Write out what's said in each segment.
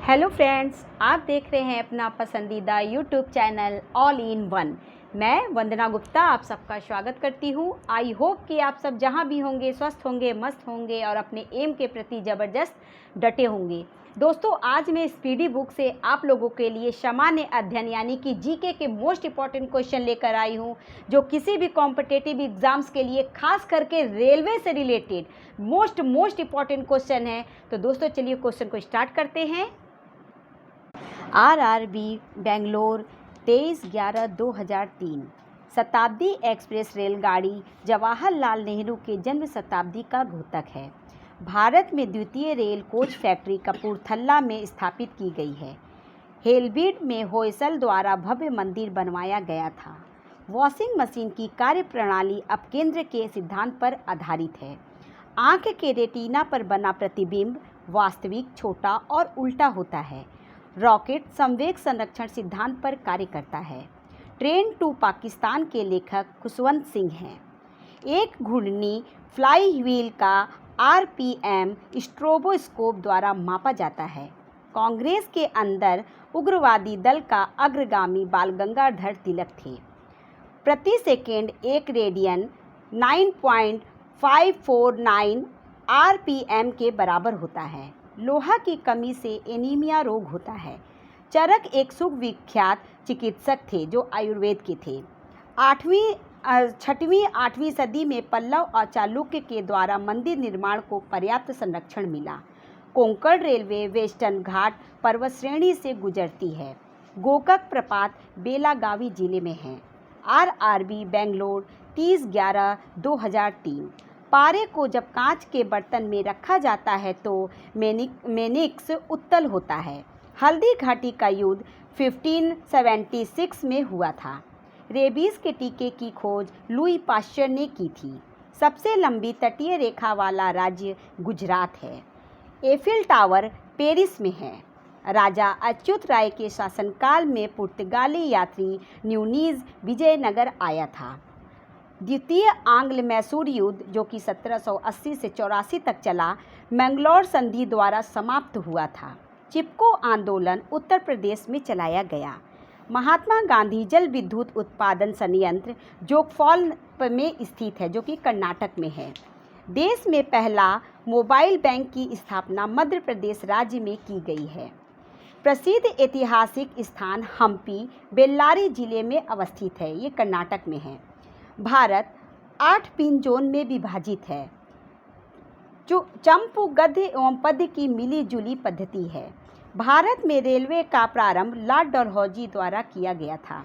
Hello friends, आप देख रहे हैं अपना पसंदीदा YouTube channel all in one. मैं वंदना गुप्ता आप सबका स्वागत करती हूं। आई होप कि आप सब जहां भी होंगे स्वस्थ होंगे, मस्त होंगे और अपने एम के प्रति ज़बरदस्त डटे होंगे। दोस्तों, आज मैं स्पीडी बुक से आप लोगों के लिए सामान्य अध्ययन यानी कि जीके के मोस्ट इंपॉर्टेंट क्वेश्चन लेकर आई हूं, जो किसी भी कॉम्पिटिटिव एग्जाम्स के लिए खास करके रेलवे से रिलेटेड मोस्ट इंपॉर्टेंट क्वेश्चन है। तो दोस्तों, चलिए क्वेश्चन को स्टार्ट करते हैं। आरआरबी बेंगलोर 23/11/2003 शताब्दी एक्सप्रेस रेलगाड़ी जवाहरलाल नेहरू के जन्म शताब्दी का द्योतक है। भारत में द्वितीय रेल कोच फैक्ट्री कपूरथला में स्थापित की गई है। हेलबीड में होयसल द्वारा भव्य मंदिर बनवाया गया था। वॉशिंग मशीन की कार्यप्रणाली अपकेंद्र के सिद्धांत पर आधारित है। आँख के रेटिना पर बना प्रतिबिंब वास्तविक, छोटा और उल्टा होता है। रॉकेट संवेग संरक्षण सिद्धांत पर कार्य करता है। ट्रेन टू पाकिस्तान के लेखक खुशवंत सिंह हैं। एक घूर्णी फ्लाई व्हील का आरपीएम स्ट्रोबोस्कोप द्वारा मापा जाता है। कांग्रेस के अंदर उग्रवादी दल का अग्रगामी बाल गंगाधर तिलक थे। प्रति सेकेंड एक रेडियन 9.549 आरपीएम के बराबर होता है। लोहा की कमी से एनीमिया रोग होता है। चरक एक सुविख्यात चिकित्सक थे जो आयुर्वेद के थे। 6वीं-8वीं सदी में पल्लव और चालुक्य के द्वारा मंदिर निर्माण को पर्याप्त संरक्षण मिला। कोंकण रेलवे वेस्टर्न घाट पर्वतश्रेणी से गुजरती है। गोकक प्रपात बेलागावी जिले में है। आरआरबी बेंगलोर 30/11/2003 पारे को जब कांच के बर्तन में रखा जाता है तो मेनिक्स उत्तल होता है। हल्दी घाटी का युद्ध 1576 में हुआ था। रेबीज के टीके की खोज लुई पाश्चर ने की थी। सबसे लंबी तटीय रेखा वाला राज्य गुजरात है। एफिल टावर पेरिस में है। राजा अच्युत राय के शासनकाल में पुर्तगाली यात्री न्यूनीज विजयनगर आया था। द्वितीय आंग्ल मैसूर युद्ध, जो कि 1780 से 84 तक चला, मैंगलोर संधि द्वारा समाप्त हुआ था। चिपको आंदोलन उत्तर प्रदेश में चलाया गया। महात्मा गांधी जल विद्युत उत्पादन संयंत्र जोगफॉल में स्थित है, जो कि कर्नाटक में है। देश में पहला मोबाइल बैंक की स्थापना मध्य प्रदेश राज्य में की गई है। प्रसिद्ध ऐतिहासिक स्थान हम्पी बेल्लारी जिले में अवस्थित है। ये कर्नाटक में है। भारत 8 पिन जोन में विभाजित है। जो चंपू गद्य एवं पद्य की मिली जुली पद्धति है। भारत में रेलवे का प्रारंभ लॉर्ड डलहौजी द्वारा किया गया था।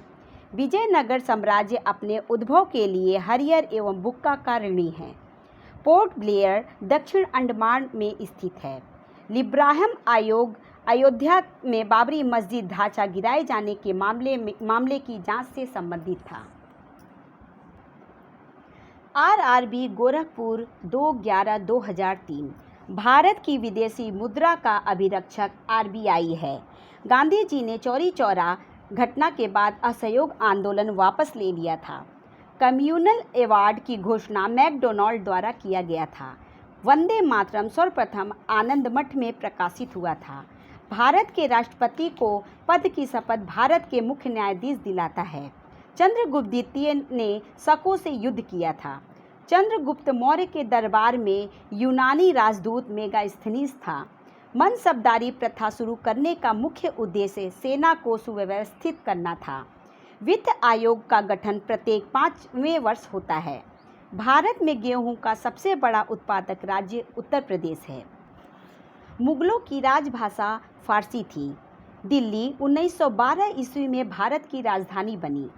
विजयनगर साम्राज्य अपने उद्भव के लिए हरियर एवं बुक्का का ऋणी है। पोर्ट ब्लेयर दक्षिण अंडमान में स्थित है। लिब्राहम आयोग अयोध्या में बाबरी मस्जिद ढांचा गिराए जाने के मामले की जांच से संबंधित था। आरआरबी गोरखपुर 2/11/2003 भारत की विदेशी मुद्रा का अभिरक्षक आरबीआई है। गांधी जी ने चौरी चौरा घटना के बाद असहयोग आंदोलन वापस ले लिया था। कम्युनल अवार्ड की घोषणा मैकडोनाल्ड द्वारा किया गया था। वंदे मातरम सर्वप्रथम आनंद मठ में प्रकाशित हुआ था। भारत के राष्ट्रपति को पद की शपथ भारत के मुख्य न्यायाधीश दिलाता है। चंद्रगुप्त द्वितीय ने शकों से युद्ध किया था। चंद्रगुप्त मौर्य के दरबार में यूनानी राजदूत मेगास्थनीस था। मनसबदारी प्रथा शुरू करने का मुख्य उद्देश्य सेना को सुव्यवस्थित करना था। वित्त आयोग का गठन प्रत्येक 5वें वर्ष होता है। भारत में गेहूं का सबसे बड़ा उत्पादक राज्य उत्तर प्रदेश है। मुगलों की राजभाषा फारसी थी। दिल्ली 1912 ईस्वी में भारत की राजधानी बनी।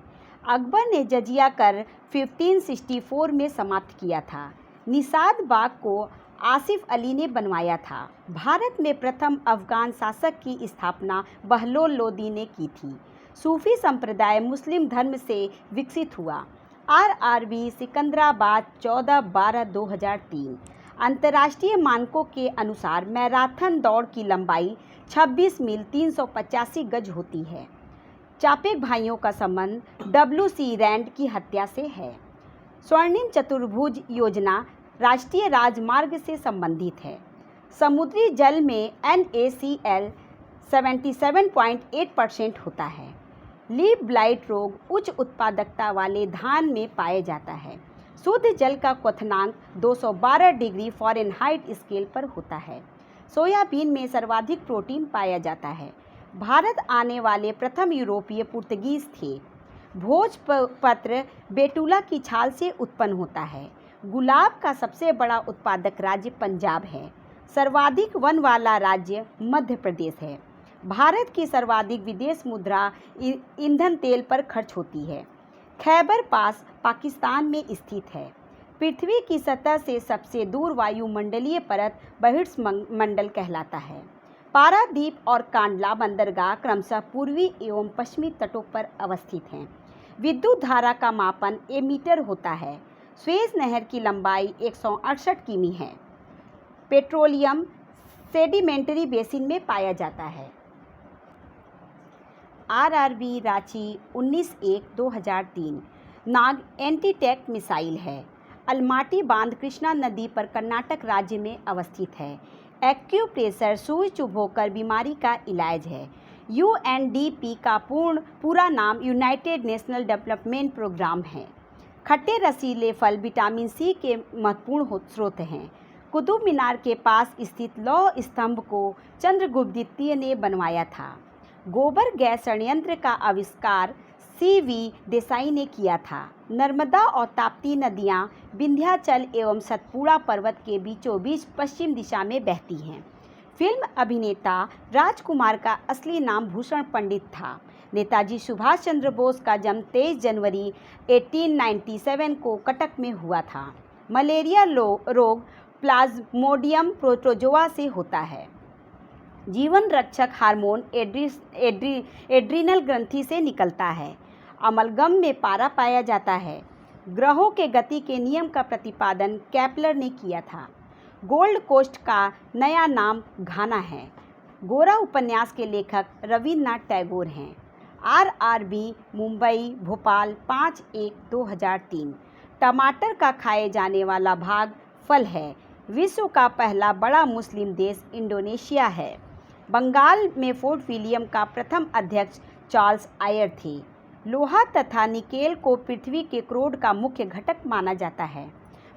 अकबर ने जजिया कर 1564 में समाप्त किया था। निषाद बाग को आसिफ अली ने बनवाया था। भारत में प्रथम अफगान शासक की स्थापना बहलोल लोदी ने की थी। सूफी संप्रदाय मुस्लिम धर्म से विकसित हुआ। आरआरबी सिकंदराबाद 14/12/2003 अंतर्राष्ट्रीय मानकों के अनुसार मैराथन दौड़ की लंबाई 26 मील 385 गज होती है। चापेक भाइयों का संबंध WC रैंड की हत्या से है। स्वर्णिम चतुर्भुज योजना राष्ट्रीय राजमार्ग से संबंधित है। समुद्री जल में NaCl 77.8% होता है। लीफ ब्लाइट रोग उच्च उत्पादकता वाले धान में पाया जाता है। शुद्ध जल का क्वथनांक 212 डिग्री फ़ारेनहाइट स्केल पर होता है। सोयाबीन में सर्वाधिक प्रोटीन पाया जाता है। भारत आने वाले प्रथम यूरोपीय पुर्तगीज थे। भोजपत्र बेटुला की छाल से उत्पन्न होता है। गुलाब का सबसे बड़ा उत्पादक राज्य पंजाब है। सर्वाधिक वन वाला राज्य मध्य प्रदेश है। भारत की सर्वाधिक विदेश मुद्रा ईंधन तेल पर खर्च होती है। खैबर पास पाकिस्तान में स्थित है। पृथ्वी की सतह से सबसे दूर वायुमंडलीय परत बहिर्मंडल कहलाता है। पारादीप और कांडला बंदरगाह क्रमशः पूर्वी एवं पश्चिमी तटों पर अवस्थित हैं। विद्युत धारा का मापन एमीटर होता है। स्वेज नहर की लंबाई 168 किमी है। पेट्रोलियम सेडिमेंटरी बेसिन में पाया जाता है। आरआरबी रांची 19/1/2003 नाग एंटी-टैंक मिसाइल है। अलमाटी बांध कृष्णा नदी पर कर्नाटक राज्य में अवस्थित है। एक्यूप्रेशर सुई चुभोकर बीमारी का इलाज है। यूएनडीपी का पूरा नाम यूनाइटेड नेशनल डेवलपमेंट प्रोग्राम है। खट्टे रसीले फल विटामिन सी के महत्वपूर्ण स्रोत हैं। कुतुब मीनार के पास स्थित लौह स्तंभ को चंद्रगुप्त द्वितीय ने बनवाया था। गोबर गैस संयंत्र का आविष्कार सीवी देसाई ने किया था। नर्मदा और ताप्ती नदियाँ विंध्याचल एवं सतपुड़ा पर्वत के बीचों बीच पश्चिम दिशा में बहती हैं। फिल्म अभिनेता राजकुमार का असली नाम भूषण पंडित था। नेताजी सुभाष चंद्र बोस का जन्म 23 जनवरी 1897 को कटक में हुआ था। मलेरिया रोग प्लाज्मोडियम प्रोटोजोआ से होता है। जीवन रक्षक हार्मोन एड्रीनल ग्रंथि से निकलता है। अमलगम में पारा पाया जाता है। ग्रहों के गति के नियम का प्रतिपादन केपलर ने किया था। गोल्ड कोस्ट का नया नाम घाना है। गोरा उपन्यास के लेखक रविन्द्रनाथ टैगोर हैं। आरआरबी मुंबई भोपाल 5/1/2003 टमाटर का खाए जाने वाला भाग फल है। विश्व का पहला बड़ा मुस्लिम देश इंडोनेशिया है। बंगाल में फोर्ट विलियम का प्रथम अध्यक्ष चार्ल्स आयर थे। लोहा तथा निकेल को पृथ्वी के क्रोड का मुख्य घटक माना जाता है।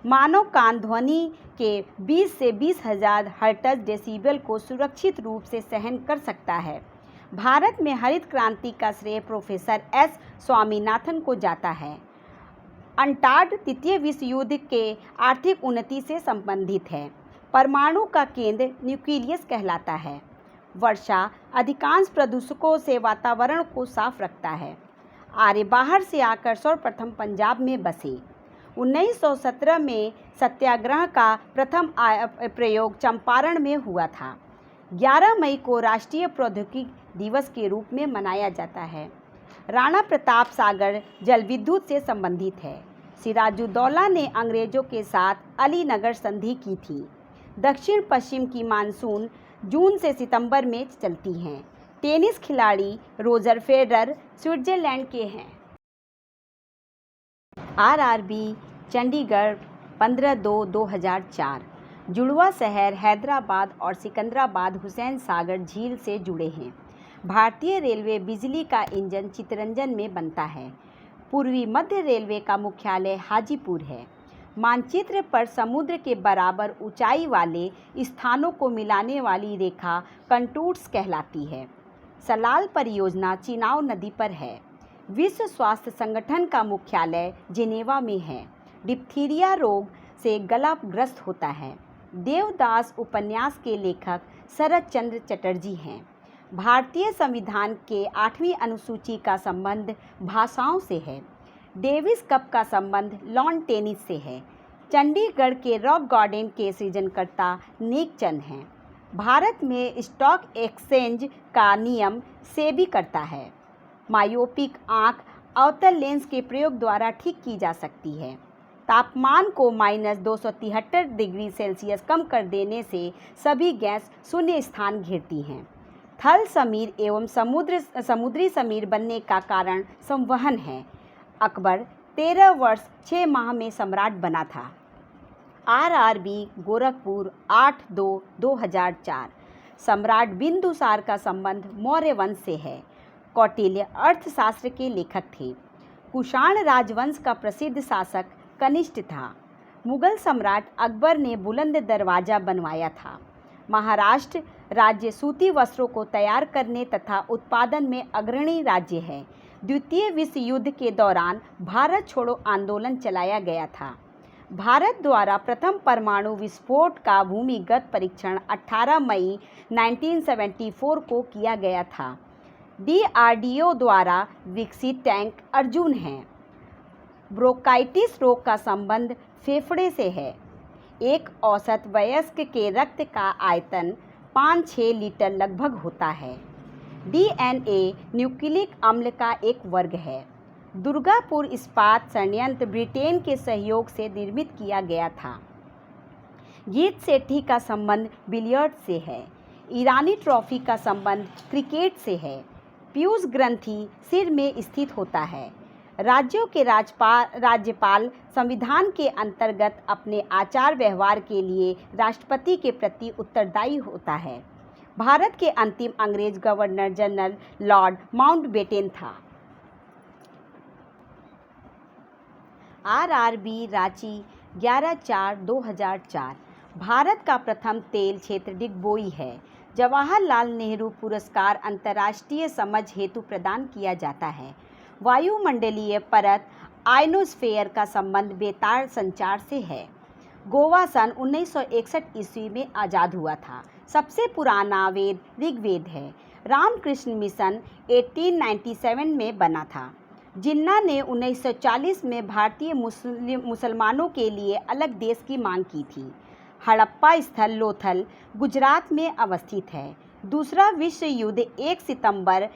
मानव कान ध्वनि के 20 से 20,000 हर्ट्ज डेसिबल को सुरक्षित रूप से सहन कर सकता है। भारत में हरित क्रांति का श्रेय प्रोफेसर एस स्वामीनाथन को जाता है। अंटार्ड द्वितीय विश्व युद्ध के आर्थिक उन्नति से संबंधित है। परमाणु का केंद्र न्यूक्लियस कहलाता है। वर्षा अधिकांश प्रदूषकों से वातावरण को साफ रखता है। आर्य बाहर से आकर सर्वप्रथम पंजाब में बसे। 1917 में सत्याग्रह का प्रथम प्रयोग चंपारण में हुआ था। 11 मई को राष्ट्रीय प्रौद्योगिकी दिवस के रूप में मनाया जाता है। राणा प्रताप सागर जल विद्युत से संबंधित है। सिराजुद्दौला ने अंग्रेजों के साथ अलीनगर संधि की थी। दक्षिण पश्चिम की मानसून जून से सितंबर में चलती हैं। टेनिस खिलाड़ी रोजर फेडरर स्विट्जरलैंड के हैं। आरआरबी चंडीगढ़ 15/2/2004 जुड़वा शहर हैदराबाद और सिकंदराबाद हुसैन सागर झील से जुड़े हैं। भारतीय रेलवे बिजली का इंजन चितरंजन में बनता है। पूर्वी मध्य रेलवे का मुख्यालय हाजीपुर है। मानचित्र पर समुद्र के बराबर ऊंचाई वाले स्थानों को मिलाने वाली रेखा कंटूर्स कहलाती है। सलाल परियोजना चिनाव नदी पर है। विश्व स्वास्थ्य संगठन का मुख्यालय जिनेवा में है। डिप्थीरिया रोग से गला ग्रस्त होता है। देवदास उपन्यास के लेखक शरद चंद्र चटर्जी हैं। भारतीय संविधान के 8वीं अनुसूची का संबंध भाषाओं से है। डेविस कप का संबंध लॉन टेनिस से है। चंडीगढ़ के रॉक गार्डन के सृजनकर्ता नेकचंद हैं। भारत में स्टॉक एक्सचेंज का नियम सेबी करता है। मायोपिक आँख अवतल लेंस के प्रयोग द्वारा ठीक की जा सकती है। तापमान को -273 डिग्री सेल्सियस कम कर देने से सभी गैस शून्य स्थान घेरती हैं। थल समीर एवं समुद्री समीर बनने का कारण संवहन है। अकबर 13 वर्ष 6 माह में सम्राट बना था। आरआरबी गोरखपुर 8/2/2004 सम्राट बिंदुसार का संबंध मौर्य वंश से है। कौटिल्य अर्थशास्त्र के लेखक थे। कुषाण राजवंश का प्रसिद्ध शासक कनिष्क था। मुगल सम्राट अकबर ने बुलंद दरवाजा बनवाया था। महाराष्ट्र राज्य सूती वस्त्रों को तैयार करने तथा उत्पादन में अग्रणी राज्य है। द्वितीय विश्व युद्ध के दौरान भारत छोड़ो आंदोलन चलाया गया था। भारत द्वारा प्रथम परमाणु विस्फोट का भूमिगत परीक्षण 18 मई 1974 को किया गया था। DRDO द्वारा विकसित टैंक अर्जुन है। ब्रोंकाइटिस रोग का संबंध फेफड़े से है। एक औसत वयस्क के रक्त का आयतन 5-6 लीटर लगभग होता है। DNA न्यूक्लिक अम्ल का एक वर्ग है। दुर्गापुर इस्पात संयंत्र ब्रिटेन के सहयोग से निर्मित किया गया था। गीत सेठी का संबंध बिलियर्ड से है। ईरानी ट्रॉफी का संबंध क्रिकेट से है। पीयूष ग्रंथि सिर में स्थित होता है। राज्यों के राज्यपाल संविधान के अंतर्गत अपने आचार व्यवहार के लिए राष्ट्रपति के प्रति उत्तरदायी होता है। भारत के अंतिम अंग्रेज गवर्नर जनरल लॉर्ड माउंटबेटन था। RRB रांची 11/4/2004 भारत का प्रथम तेल क्षेत्र डिगबोई है। जवाहरलाल नेहरू पुरस्कार अंतर्राष्ट्रीय समझ हेतु प्रदान किया जाता है। वायुमंडलीय परत आयनोस्फेयर का संबंध बेतार संचार से है। गोवा सन 1961 ईस्वी में आज़ाद हुआ था। सबसे पुराना वेद ऋग्वेद है। रामकृष्ण मिशन 1897 में बना था। जिन्ना ने 1940 में भारतीय मुसलमानों के लिए अलग देश की मांग की थी। हड़प्पा स्थल लोथल गुजरात में अवस्थित है। दूसरा विश्व युद्ध 1 सितंबर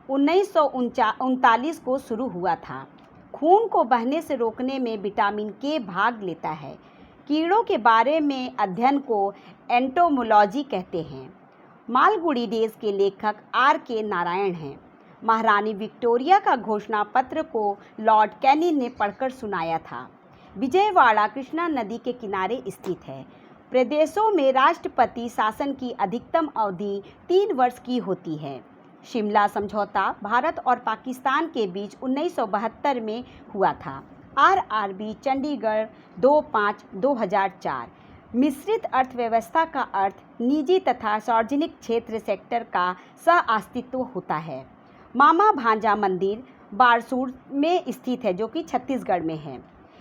1939 को शुरू हुआ था। खून को बहने से रोकने में विटामिन के भाग लेता है। कीड़ों के बारे में अध्ययन को एंटोमोलॉजी कहते हैं। मालगुडी डेज के लेखक RK नारायण हैं। महारानी विक्टोरिया का घोषणा पत्र को लॉर्ड कैनिंग ने पढ़कर सुनाया था। विजयवाड़ा कृष्णा नदी के किनारे स्थित है। प्रदेशों में राष्ट्रपति शासन की अधिकतम अवधि 3 वर्ष की होती है। शिमला समझौता भारत और पाकिस्तान के बीच 1972 में हुआ था। RRB चंडीगढ़ 2/5/2004 मिश्रित अर्थव्यवस्था का अर्थ निजी तथा सार्वजनिक क्षेत्र सेक्टर का सह-अस्तित्व होता है। मामा भांजा मंदिर बारसूर में स्थित है जो कि छत्तीसगढ़ में है।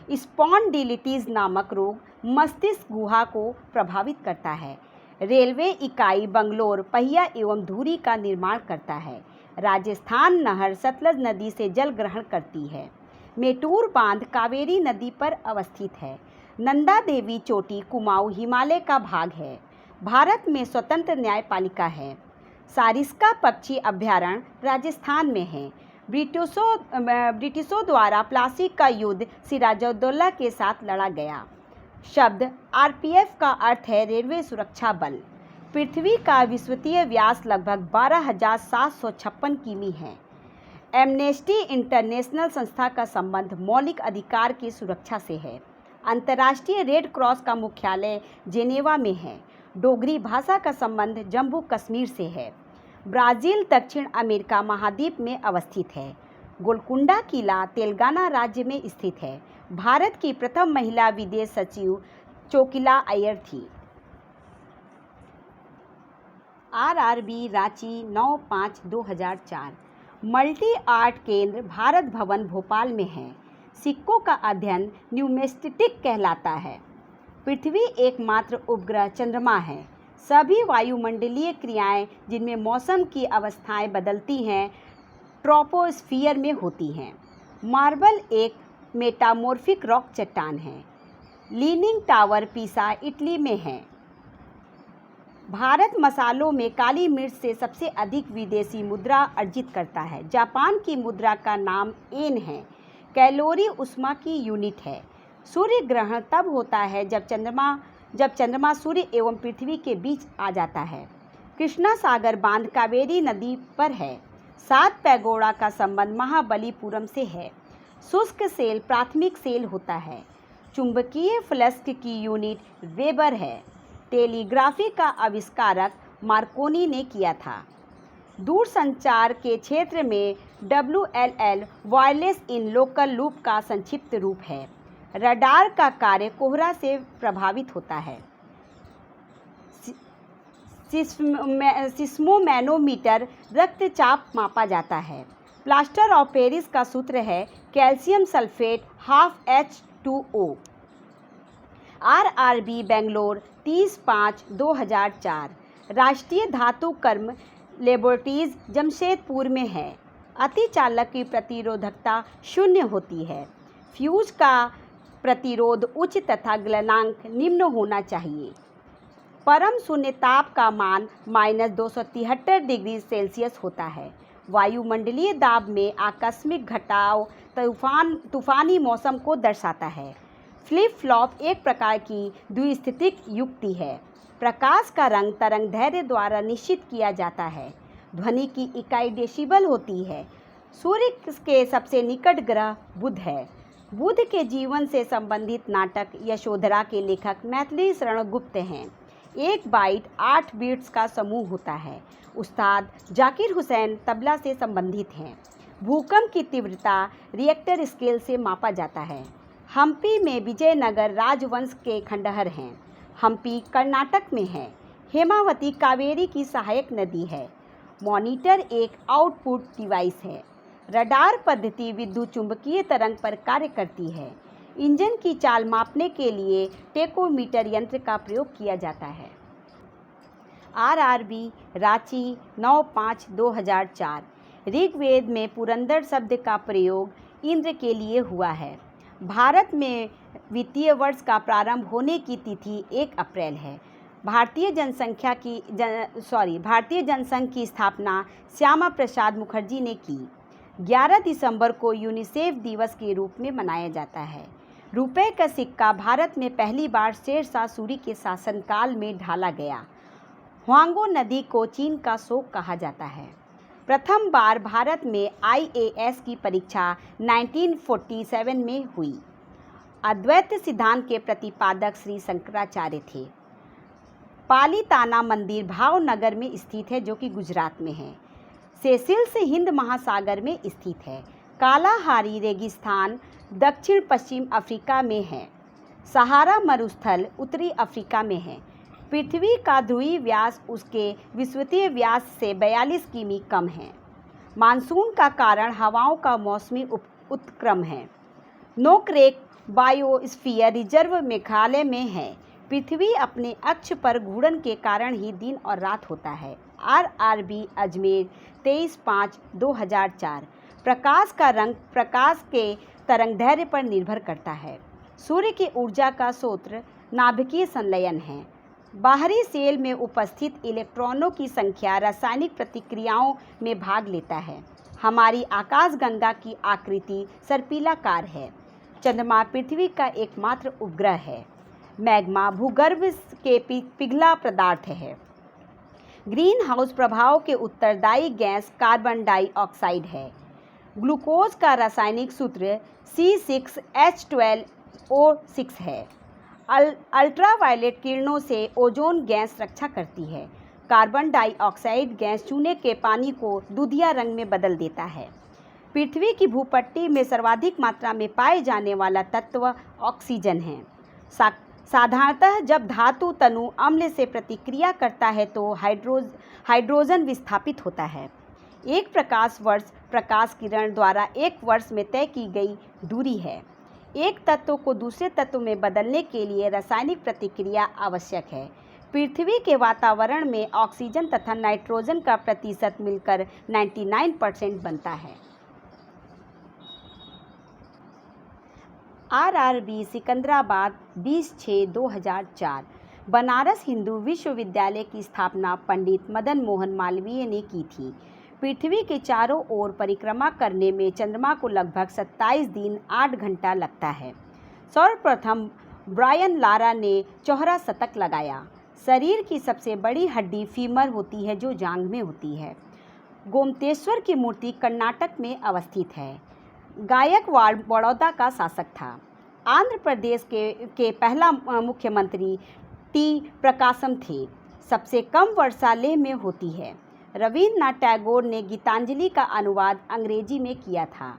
स्पॉन्डिलिटिस नामक रोग मस्तिष्क गुहा को प्रभावित करता है। रेलवे इकाई बंगलोर पहिया एवं धुरी का निर्माण करता है। राजस्थान नहर सतलज नदी से जल ग्रहण करती है। मेटूर बांध कावेरी नदी पर अवस्थित है। नंदा देवी चोटी कुमाऊं हिमालय का भाग है। भारत में स्वतंत्र न्यायपालिका है। सारिस्का पक्षी अभयारण्य राजस्थान में है। ब्रिटिशों द्वारा प्लासी का युद्ध सिराजुद्दौला के साथ लड़ा गया। शब्द RPF का अर्थ है रेलवे सुरक्षा बल। पृथ्वी का विश्वतीय व्यास लगभग 12,756 किमी है। एमनेस्टी इंटरनेशनल संस्था का संबंध मौलिक अधिकार की सुरक्षा से है। अंतर्राष्ट्रीय रेड क्रॉस का मुख्यालय जेनेवा में है। डोगरी भाषा का संबंध जम्मू कश्मीर से है। ब्राज़ील दक्षिण अमेरिका महाद्वीप में अवस्थित है। गोलकुंडा किला तेलंगाना राज्य में स्थित है। भारत की प्रथम महिला विदेश सचिव चोकिला अय्यर थी। RRB रांची 9/5/2004 मल्टी आर्ट केंद्र भारत भवन भोपाल में है। सिक्कों का अध्ययन न्यूमेस्टिक कहलाता है। पृथ्वी एकमात्र उपग्रह चंद्रमा है। सभी वायुमंडलीय क्रियाएं जिनमें मौसम की अवस्थाएं बदलती हैं ट्रोपोस्फियर में होती हैं। मार्बल एक मेटामॉर्फिक रॉक चट्टान है। लीनिंग टावर पीसा इटली में है। भारत मसालों में काली मिर्च से सबसे अधिक विदेशी मुद्रा अर्जित करता है। जापान की मुद्रा का नाम येन है। कैलोरी ऊष्मा की यूनिट है। सूर्य ग्रहण तब होता है जब चंद्रमा सूर्य एवं पृथ्वी के बीच आ जाता है। कृष्णा सागर बांध कावेरी नदी पर है। 7 पैगोडा का संबंध महाबलीपुरम से है। शुष्क सेल प्राथमिक सेल होता है। चुंबकीय फ्लक्स की यूनिट वेबर है। टेलीग्राफी का आविष्कारक मार्कोनी ने किया था। दूरसंचार के क्षेत्र में WLL wireless in local loop का संक्षिप्त रूप है। रडार का कार्य कोहरा से प्रभावित होता है। सिस्मोमैनोमीटर रक्तचाप मापा जाता है। प्लास्टर ऑफ पेरिस का सूत्र है calcium sulphate ½ H2O। RRB Bangalore 30/5/2004। राष्ट्रीय धातु कर्म लेबोरेटरीज जमशेदपुर में है। अतिचालक की प्रतिरोधकता 0 होती है। फ्यूज का प्रतिरोध उच्च तथा गलनांक निम्न होना चाहिए। परम शून्य ताप का मान -273 डिग्री सेल्सियस होता है। वायुमंडलीय दाब में आकस्मिक घटाव तूफानी मौसम को दर्शाता है। फ्लिप फ्लॉप एक प्रकार की द्विस्थितिक युक्ति है। प्रकाश का रंग तरंग दैर्ध्य द्वारा निश्चित किया जाता है। ध्वनि की इकाई डेसिबल होती है। सूर्य के सबसे निकट ग्रह बुध है। बुध के जीवन से संबंधित नाटक यशोधरा के लेखक मैथिली शरण गुप्त हैं। एक बाइट 8 बीट्स का समूह होता है। उस्ताद जाकिर हुसैन तबला से संबंधित हैं। भूकंप की तीव्रता रिएक्टर स्केल से मापा जाता है। हम्पी में विजयनगर राजवंश के खंडहर हैं। हम्पी कर्नाटक में है। हेमावती कावेरी की सहायक नदी है। मॉनिटर एक आउटपुट डिवाइस है। रडार पद्धति विद्युत चुंबकीय तरंग पर कार्य करती है। इंजन की चाल मापने के लिए टेकोमीटर यंत्र का प्रयोग किया जाता है। RRB रांची 9/5/2004। ऋग्वेद में पुरंदर शब्द का प्रयोग इंद्र के लिए हुआ है। भारत में वित्तीय वर्ष का प्रारंभ होने की तिथि 1 अप्रैल है। भारतीय जनसंघ की स्थापना श्यामा प्रसाद मुखर्जी ने की। 11 दिसंबर को यूनिसेफ दिवस के रूप में मनाया जाता है। रुपए का सिक्का भारत में पहली बार शेरशाह सूरी के शासनकाल में ढाला गया। ह्वांगो नदी को चीन का शोक कहा जाता है। प्रथम बार भारत में IAS की परीक्षा 1947 में हुई। अद्वैत सिद्धांत के प्रतिपादक श्री शंकराचार्य थे। पालीताना मंदिर भावनगर में स्थित है, जो कि गुजरात में है। सेशिल्स हिंद महासागर में स्थित है। कालाहारी रेगिस्तान दक्षिण पश्चिम अफ्रीका में है। सहारा मरुस्थल उत्तरी अफ्रीका में है। पृथ्वी का ध्रुवीय व्यास उसके विषुवतीय व्यास से 42 किमी कम है। मानसून का कारण हवाओं का मौसमी उत्क्रम है। नोकरेक बायोस्फीयर रिजर्व मेघालय में है। पृथ्वी अपने अक्ष पर घूर्णन के कारण ही दिन और रात होता है। RRB अजमेर 23/5/2004। प्रकाश का रंग प्रकाश के तरंगदैर्घ्य पर निर्भर करता है। सूर्य की ऊर्जा का स्रोत नाभिकीय संलयन है। बाहरी सेल में उपस्थित इलेक्ट्रॉनों की संख्या रासायनिक प्रतिक्रियाओं में भाग लेता है। हमारी आकाशगंगा की आकृति सर्पिलाकार है। चंद्रमा पृथ्वी का एकमात्र उपग्रह है। मैग्मा भूगर्भ के पिघला पदार्थ है। ग्रीन हाउस प्रभाव के उत्तरदायी गैस कार्बन डाइऑक्साइड है। ग्लूकोज का रासायनिक सूत्र C6H12O6 है। अल्ट्रावायलेट किरणों से ओजोन गैस रक्षा करती है। कार्बन डाइऑक्साइड गैस चूने के पानी को दूधिया रंग में बदल देता है। पृथ्वी की भूपट्टी में सर्वाधिक मात्रा में पाए जाने वाला तत्व ऑक्सीजन है। साधारणतः जब धातु तनु अम्ल से प्रतिक्रिया करता है तो हाइड्रोजन विस्थापित होता है। एक प्रकाश वर्ष प्रकाश किरण द्वारा एक वर्ष में तय की गई दूरी है। एक तत्व को दूसरे तत्व में बदलने के लिए रासायनिक प्रतिक्रिया आवश्यक है। पृथ्वी के वातावरण में ऑक्सीजन तथा नाइट्रोजन का प्रतिशत मिलकर 99% बनता है। RRB सिकंदराबाद 20/6/2004। बनारस हिंदू विश्वविद्यालय की स्थापना पंडित मदन मोहन मालवीय ने की थी। पृथ्वी के चारों ओर परिक्रमा करने में चंद्रमा को लगभग 27 दिन 8 घंटा लगता है। सर्वप्रथम ब्रायन लारा ने चौहरा शतक लगाया। शरीर की सबसे बड़ी हड्डी फीमर होती है, जो जांघ में होती है। गोमतेश्वर की मूर्ति कर्नाटक में अवस्थित है। गायकवाड़ बड़ौदा का शासक था। आंध्र प्रदेश के पहला मुख्यमंत्री T. प्रकाशम थे। सबसे कम वर्षा लेह में होती है। रवींद्रनाथ टैगोर ने गीतांजलि का अनुवाद अंग्रेजी में किया था।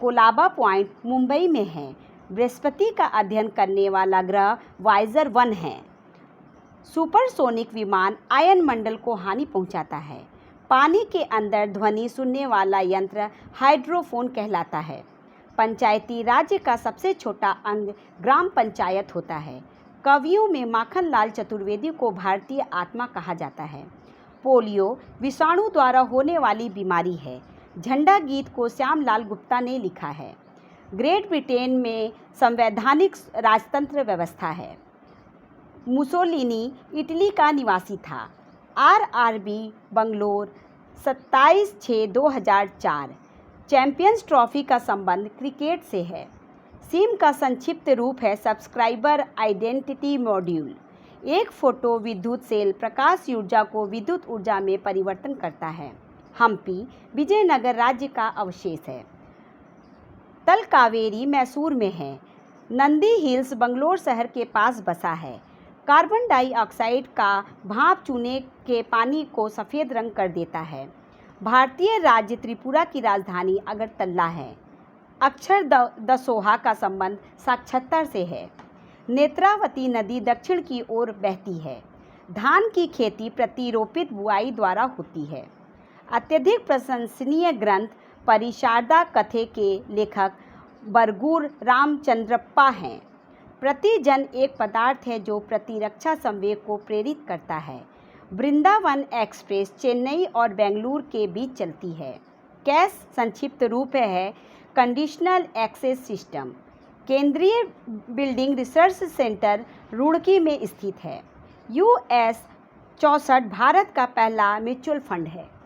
कोलाबा पॉइंट मुंबई में है। बृहस्पति का अध्ययन करने वाला ग्रह वाइजर 1 है। सुपरसोनिक विमान आयनमंडल को हानि पहुंचाता है। पानी के अंदर ध्वनि सुनने वाला यंत्र हाइड्रोफोन कहलाता है। पंचायती राज्य का सबसे छोटा अंग ग्राम पंचायत होता है। कवियों में माखनलाल चतुर्वेदी को भारतीय आत्मा कहा जाता है। पोलियो विषाणु द्वारा होने वाली बीमारी है। झंडा गीत को श्यामलाल गुप्ता ने लिखा है। ग्रेट ब्रिटेन में संवैधानिक राजतंत्र व्यवस्था है। मुसोलिनी इटली का निवासी था। आरआरबी बंगलोर 27/6/2004। चैंपियंस ट्रॉफी का संबंध क्रिकेट से है। सिम का संक्षिप्त रूप है सब्सक्राइबर आइडेंटिटी मॉड्यूल। एक फोटो विद्युत सेल प्रकाश ऊर्जा को विद्युत ऊर्जा में परिवर्तन करता है। हम्पी विजयनगर राज्य का अवशेष है। तलकावेरी मैसूर में है। नंदी हिल्स बंगलोर शहर के पास बसा है। कार्बन डाइऑक्साइड का भाप चूने के पानी को सफ़ेद रंग कर देता है। भारतीय राज्य त्रिपुरा की राजधानी अगरतला है। अक्षर दसोहा का संबंध साक्षात्कार से है। नेत्रावती नदी दक्षिण की ओर बहती है। धान की खेती प्रतिरोपित बुआई द्वारा होती है। अत्यधिक प्रशंसनीय ग्रंथ परिशारदा कथे के लेखक बरगूर रामचंद्रप्पा हैं। प्रतिजन एक पदार्थ है जो प्रतिरक्षा संवेग को प्रेरित करता है। वृंदावन एक्सप्रेस चेन्नई और बेंगलुरु के बीच चलती है। कैस संक्षिप्त रूप है कंडीशनल एक्सेस सिस्टम। केंद्रीय बिल्डिंग रिसर्च सेंटर रुड़की में स्थित है। US 64 भारत का पहला म्यूचुअल फंड है।